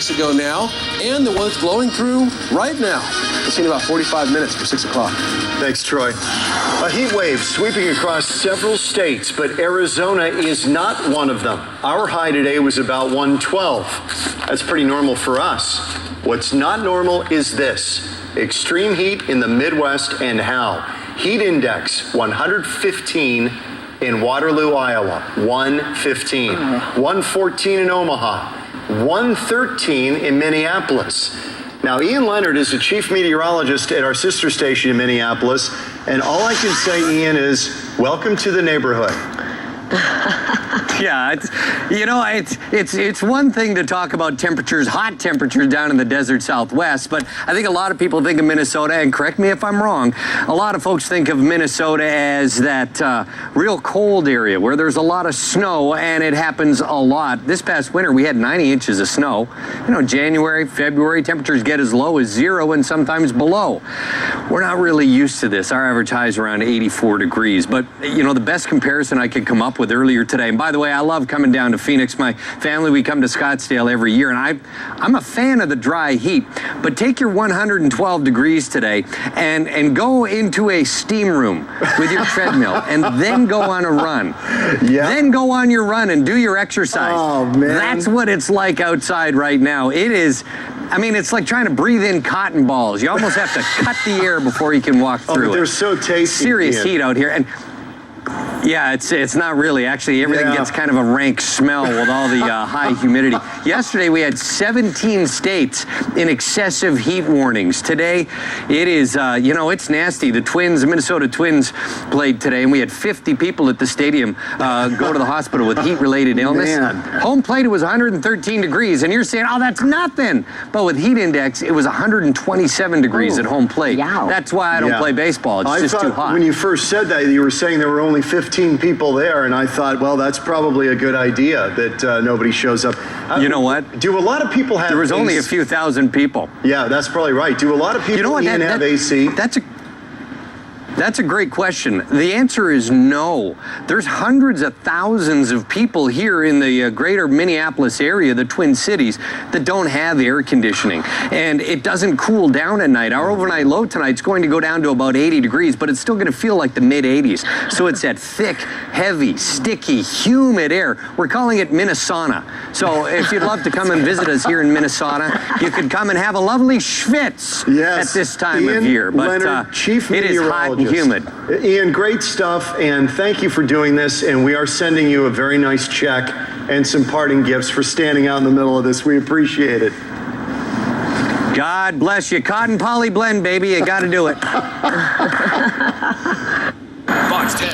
weeks ago now, and the one that's blowing through right now. We'll see in about 45 minutes for 6 o'clock. Thanks, Troy. A heat wave sweeping across several states, but Arizona is not one of them. Our high today was about 112. That's pretty normal for us. What's not normal is this. Extreme heat in the Midwest and how. Heat index 115 in Waterloo, Iowa. 115. 114 in Omaha. 113 in Minneapolis. Now, Ian Leonard is the chief meteorologist at our sister station in Minneapolis, and all I can say, Ian, is welcome to the neighborhood. Yeah, it's one thing to talk about temperatures, hot temperatures down in the desert Southwest, but I think a lot of people think of Minnesota, and correct me if I'm wrong, a lot of folks think of Minnesota as that real cold area where there's a lot of snow, and it happens a lot. This past winter, we had 90 inches of snow. You know, January, February, temperatures get as low as 0 and sometimes below. We're not really used to this. Our average high is around 84 degrees, but, you know, the best comparison I could come up with earlier today, and by the way, I love coming down to Phoenix. My family, we come to Scottsdale every year, and I'm a fan of the dry heat. But take your 112 degrees today and go into a steam room with your treadmill and then go on a run. Yeah. Then go on your run and do your exercise. Oh, man. That's what it's like outside right now. It is, I mean, it's like trying to breathe in cotton balls. You almost have to cut the air before you can walk through They're it. so tasty. Serious Ian. heat out here. And yeah, it's not really. Actually, everything gets kind of a rank smell with all the high humidity. Yesterday, we had 17 states in excessive heat warnings. Today, it is, it's nasty. The Minnesota Twins played today, and we had 50 people at the stadium go to the hospital with heat-related illness. Man. Home plate, it was 113 degrees, and you're saying, oh, that's nothing. But with heat index, it was 127 degrees at home plate. Yow. That's why I don't play baseball. It's just too hot. When you first said that, you were saying there were only 15 people there, and I thought, well, that's probably a good idea that nobody shows up. You know what? Do a lot of people have There was only a AC? few thousand people. Yeah, that's probably right. Do a lot of people You know what? have AC? That's a great question. The answer is no. There's hundreds of thousands of people here in the greater Minneapolis area, the Twin Cities, that don't have air conditioning. And it doesn't cool down at night. Our overnight low tonight's going to go down to about 80 degrees, but it's still going to feel like the mid-80s. So it's that thick, heavy, sticky, humid air. We're calling it Minnesota. So if you'd love to come and visit us here in Minnesota, you could come and have a lovely schwitz at this time of year. But Leonard, Chief it is hot and humid. Ian, great stuff, and thank you for doing this, and we are sending you a very nice check and some parting gifts for standing out in the middle of this. We appreciate it. God bless you. Cotton poly blend, baby. You got to do it. Fox 10.